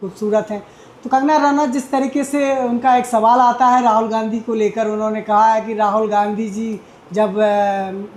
खूबसूरत हैं। तो कंगना रनौत जिस तरीके से उनका एक सवाल आता है राहुल गांधी को लेकर, उन्होंने कहा है कि राहुल गांधी जी जब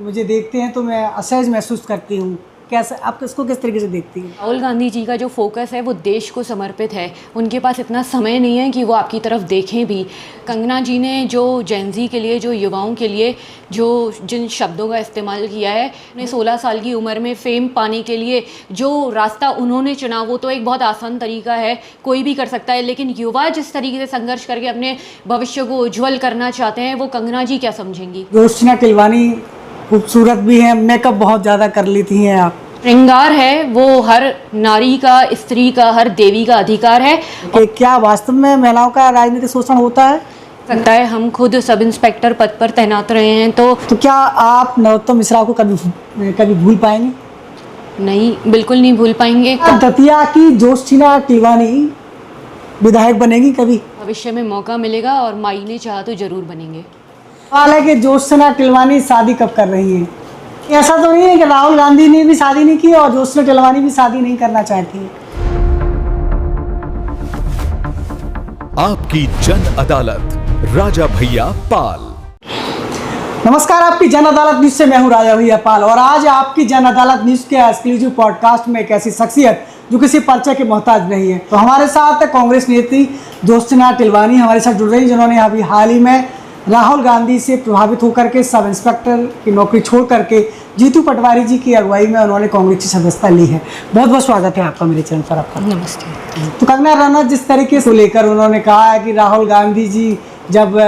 मुझे देखते हैं तो मैं असहज महसूस करती हूँ। कैसे आप इसको किस तरीके से देखती हैं? राहुल गांधी जी का जो फोकस है वो देश को समर्पित है। उनके पास इतना समय नहीं है कि वो आपकी तरफ देखें भी। कंगना जी ने जो जेनजी के लिए, जो युवाओं के लिए जिन शब्दों का इस्तेमाल किया है, उन्हें 16 साल की उम्र में फेम पाने के लिए जो रास्ता उन्होंने चुना वो तो एक बहुत आसान तरीका है, कोई भी कर सकता है। लेकिन युवा जिस तरीके से संघर्ष करके अपने भविष्य को उज्ज्वल करना चाहते हैं वो कंगना जी क्या समझेंगी। जोशीना टिलवानी खूबसूरत भी हैं, मेकअप बहुत ज़्यादा कर लेती हैं आप। श्रृंगार है वो हर नारी का, स्त्री का, हर देवी का अधिकार है। कि क्या वास्तव में महिलाओं का राजनीतिक शोषण होता है? सकता है। हम खुद सब इंस्पेक्टर पद पर तैनात रहे हैं तो क्या आप नरोत्तम मिश्रा को कभी भूल पाएंगे? नहीं, बिल्कुल नहीं भूल पाएंगे। दतिया की जोशीना टिलवानी विधायक बनेगी कभी? भविष्य में मौका मिलेगा और माई ने चाहा तो जरूर बनेंगे। सवाल है कि जोशीना टिलवानी शादी कब कर रही हैं? ऐसा तो नहीं है कि राहुल गांधी ने भी शादी नहीं की और जोशीना टिलवानी भी शादी नहीं करना चाहती है? आपकी जन अदालत, राजा भैया पाल। नमस्कार, आपकी जन अदालत न्यूज से मैं हूं राजा भैया पाल और आज आपकी जन अदालत न्यूज के एक्सक्लूसिव पॉडकास्ट में एक ऐसी शख्सियत जो किसी परिचय के मोहताज नहीं है। तो हमारे साथ कांग्रेस नेत्री जोशीना टिलवानी हमारे साथ जुड़ रही, जिन्होंने अभी हाल ही में राहुल गांधी से प्रभावित होकर के सब इंस्पेक्टर की नौकरी छोड़ करके जीतू पटवारी जी की अगुवाई में उन्होंने कांग्रेस की सदस्यता ली है। बहुत बहुत स्वागत है आपका मेरे चैनल पर। आपका नमस्ते। तो कंगना रनौत जिस तरीके से लेकर उन्होंने कहा है कि राहुल गांधी जी जब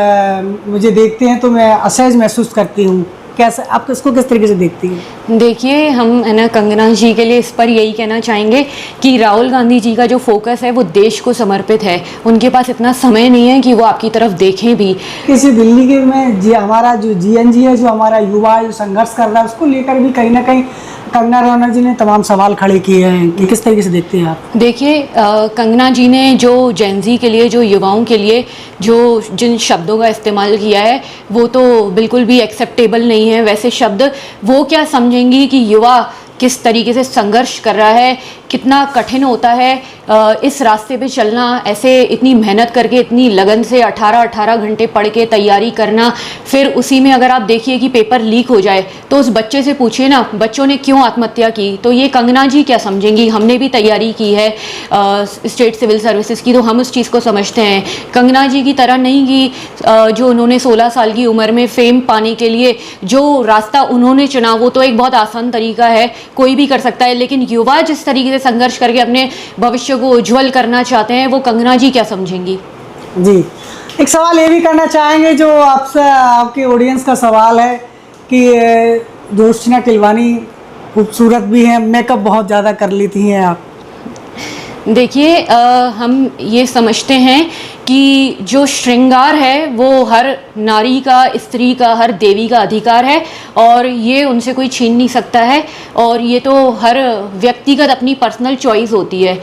मुझे देखते हैं तो मैं असहज महसूस करती हूँ। कैसे आप इसको किस तरीके से देखती हैं? देखिए, हम है ना कंगना जी के लिए इस पर यही कहना चाहेंगे कि राहुल गांधी जी का जो फोकस है वो देश को समर्पित है। उनके पास इतना समय नहीं है कि वो आपकी तरफ देखें भी। किसी दिल्ली के में हमारा जो जीएनजी है, जो हमारा युवा जो संघर्ष कर रहा है, उसको लेकर भी कहीं ना कहीं कंगना रनौत जी ने तमाम सवाल खड़े किए हैं। कि किस तरीके से देखते हैं आप? देखिए, कंगना जी ने जो जेनजी के लिए, जो युवाओं के लिए जिन शब्दों का इस्तेमाल किया है वो तो बिल्कुल भी एक्सेप्टेबल नहीं है। वैसे शब्द वो क्या समझेंगी कि युवा किस तरीके से संघर्ष कर रहा है, कितना कठिन होता है इस रास्ते पे चलना, ऐसे इतनी मेहनत करके, इतनी लगन से 18 घंटे पढ़ के तैयारी करना, फिर उसी में अगर आप देखिए कि पेपर लीक हो जाए तो उस बच्चे से पूछिए ना, बच्चों ने क्यों आत्महत्या की, तो ये कंगना जी क्या समझेंगी। हमने भी तैयारी की है स्टेट सिविल सर्विसेज की, तो हम उस चीज़ को समझते हैं। कंगना जी की तरह नहीं कि जो उन्होंने 16 साल की उम्र में फेम पाने के लिए जो रास्ता उन्होंने चुना वो तो एक बहुत आसान तरीका है, कोई भी कर सकता है। लेकिन युवा जिस तरीके से संघर्ष करके अपने भविष्य को उज्ज्वल करना चाहते हैं वो कंगना जी क्या समझेंगी। जी, एक सवाल ये भी करना चाहेंगे जो आपसे, आपके ऑडियंस का सवाल है कि जोशीना टिलवानी खूबसूरत भी हैं, मेकअप बहुत ज़्यादा कर लेती हैं आप। देखिए, हम ये समझते हैं कि जो श्रृंगार है वो हर नारी का, स्त्री का, हर देवी का अधिकार है और ये उनसे कोई छीन नहीं सकता है। और ये तो हर व्यक्तिगत अपनी पर्सनल चॉइस होती है।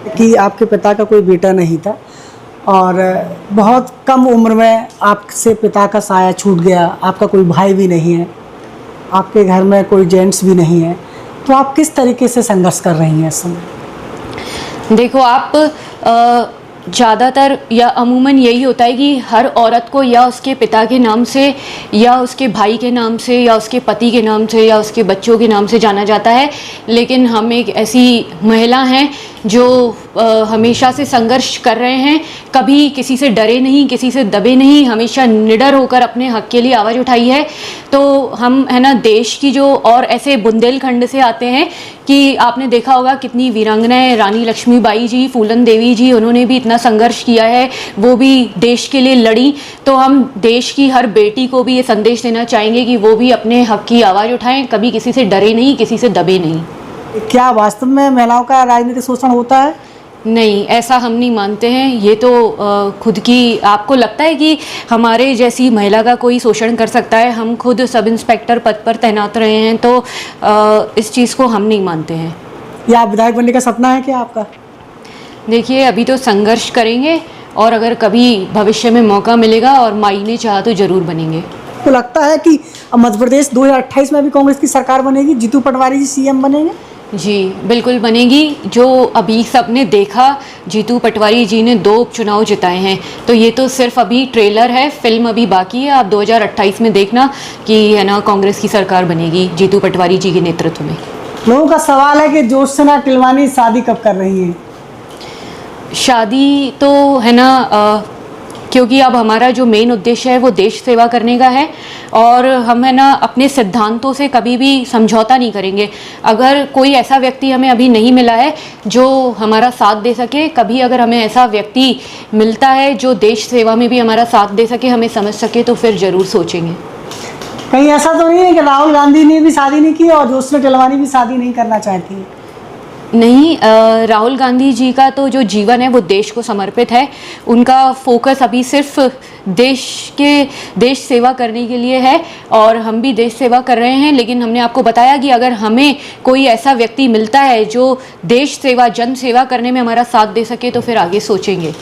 कि आपके पिता का कोई बेटा नहीं था और बहुत कम उम्र में आपसे पिता का साया छूट गया, आपका कोई भाई भी नहीं है, आपके घर में कोई जेंट्स भी नहीं है, तो आप किस तरीके से संघर्ष कर रही हैं इस समय? देखो, आप ज़्यादातर या अमूमन यही होता है कि हर औरत को या उसके पिता के नाम से या उसके भाई के नाम से या उसके पति के नाम से या उसके बच्चों के नाम से जाना जाता है। लेकिन हम एक ऐसी महिला हैं जो हमेशा से संघर्ष कर रहे हैं, कभी किसी से डरे नहीं, किसी से दबे नहीं, हमेशा निडर होकर अपने हक के लिए आवाज़ उठाई है। तो हम है ना देश की जो और ऐसे बुंदेलखंड से आते हैं कि आपने देखा होगा कितनी वीरांगनाएं, रानी लक्ष्मीबाई जी, फूलन देवी जी, उन्होंने भी इतना संघर्ष किया है, वो भी देश के लिए लड़ी। तो हम देश की हर बेटी को भी ये संदेश देना चाहेंगे कि वो भी अपने हक की आवाज़ उठाएं, कभी किसी से डरे नहीं, किसी से दबे नहीं। क्या वास्तव में महिलाओं का राजनीतिक शोषण होता है? नहीं, ऐसा हम नहीं मानते हैं। ये तो खुद की, आपको लगता है कि हमारे जैसी महिला का कोई शोषण कर सकता है? हम खुद सब इंस्पेक्टर पद पर तैनात रहे हैं तो इस चीज़ को हम नहीं मानते हैं। या विधायक बनने का सपना है क्या आपका? देखिए, अभी तो संघर्ष करेंगे और अगर कभी भविष्य में मौका मिलेगा और माई ने चाहा तो ज़रूर बनेंगे। तो लगता है कि मध्य प्रदेश 2028 में भी कांग्रेस की सरकार बनेगी, जीतू पटवारी जी सीएम बनेंगे? जी बिल्कुल बनेगी। जो अभी सबने देखा, जीतू पटवारी जी ने 2 उपचुनाव जिताए हैं, तो ये तो सिर्फ अभी ट्रेलर है, फिल्म अभी बाकी है। आप 2028 में देखना कि है ना कांग्रेस की सरकार बनेगी जीतू पटवारी जी के नेतृत्व में। लोगों का सवाल है कि ज्योत्सना टिलवानी शादी कब कर रही हैं? शादी तो है ना क्योंकि अब हमारा जो मेन उद्देश्य है वो देश सेवा करने का है, और हम है ना अपने सिद्धांतों से कभी भी समझौता नहीं करेंगे। अगर कोई ऐसा व्यक्ति हमें अभी नहीं मिला है जो हमारा साथ दे सके, कभी अगर हमें ऐसा व्यक्ति मिलता है जो देश सेवा में भी हमारा साथ दे सके, हमें समझ सके, तो फिर ज़रूर सोचेंगे। कहीं ऐसा तो नहीं है कि राहुल गांधी ने भी शादी नहीं की और ज्योत्सना टिलवानी भी शादी नहीं करना चाहती है? नहीं, राहुल गांधी जी का तो जो जीवन है वो देश को समर्पित है। उनका फोकस अभी सिर्फ देश सेवा करने के लिए है, और हम भी देश सेवा कर रहे हैं। लेकिन हमने आपको बताया कि अगर हमें कोई ऐसा व्यक्ति मिलता है जो देश सेवा, जन सेवा करने में हमारा साथ दे सके, तो फिर आगे सोचेंगे।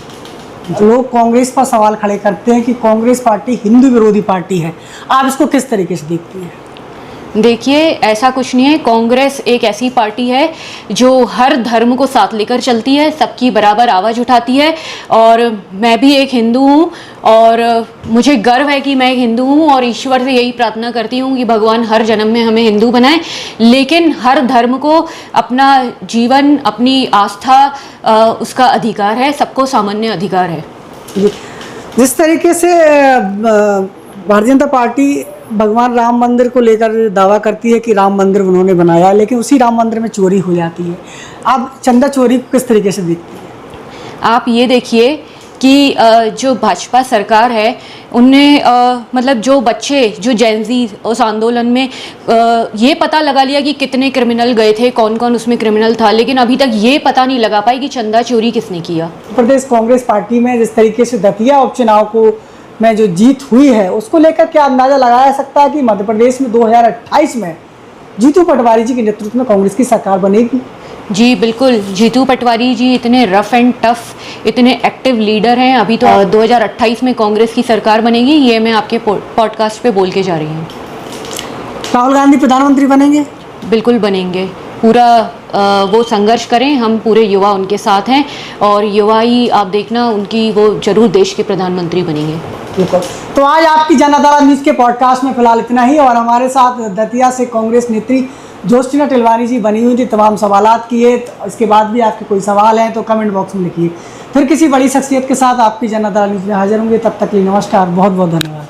लोग कांग्रेस पर सवाल खड़े करते हैं कि कांग्रेस पार्टी हिंदू विरोधी पार्टी है, आप इसको किस तरीके से देखती हैं? देखिए, ऐसा कुछ नहीं है। कांग्रेस एक ऐसी पार्टी है जो हर धर्म को साथ लेकर चलती है, सबकी बराबर आवाज़ उठाती है। और मैं भी एक हिंदू हूँ, और मुझे गर्व है कि मैं एक हिंदू हूँ, और ईश्वर से यही प्रार्थना करती हूँ कि भगवान हर जन्म में हमें हिंदू बनाए। लेकिन हर धर्म को अपना जीवन, अपनी आस्था, उसका अधिकार है, सबको सामान्य अधिकार है। जिस तरीके से भारतीय जनता पार्टी भगवान राम मंदिर को लेकर दावा करती है कि राम मंदिर उन्होंने बनाया, लेकिन उसी राम मंदिर में चोरी हो जाती है, आप चंदा चोरी को किस तरीके से देखती हैं? आप ये देखिए कि जो भाजपा सरकार है उनने मतलब जो बच्चे, जो जेनजी उस आंदोलन में ये पता लगा लिया कि कितने क्रिमिनल गए थे, कौन कौन उसमें क्रिमिनल था, लेकिन अभी तक ये पता नहीं लगा पाई कि चंदा चोरी किसने किया। प्रदेश कांग्रेस पार्टी में जिस तरीके से दतिया उपचुनाव को में जो जीत हुई है, उसको लेकर क्या अंदाजा लगाया सकता है कि मध्य प्रदेश में 2028 में जीतू पटवारी जी के नेतृत्व में कांग्रेस की सरकार बनेगी? जी बिल्कुल, जीतू पटवारी जी इतने रफ एंड टफ, इतने एक्टिव लीडर हैं। अभी तो 2028 में कांग्रेस की सरकार बनेगी, ये मैं आपके पॉडकास्ट पे बोल के जा रही हूँ। राहुल गांधी प्रधानमंत्री बनेंगे? बिल्कुल बनेंगे। पूरा वो संघर्ष करें, हम पूरे युवा उनके साथ हैं, और युवा ही आप देखना उनकी वो जरूर देश के प्रधानमंत्री बनेंगे। बिल्कुल। तो आज आपकी जन अदालत न्यूज़ के पॉडकास्ट में फिलहाल इतना ही, और हमारे साथ दतिया से कांग्रेस नेत्री ज्योत्सना टिलवानी जी बनी हुई थी, तमाम सवालात किए। तो इसके बाद भी आपके कोई सवाल हैं तो कमेंट बॉक्स में लिखिए। फिर किसी बड़ी शख्सियत के साथ आपकी जन अदालत न्यूज़ में हाजिर होंगे, तब तक के लिए नमस्कार, बहुत बहुत धन्यवाद।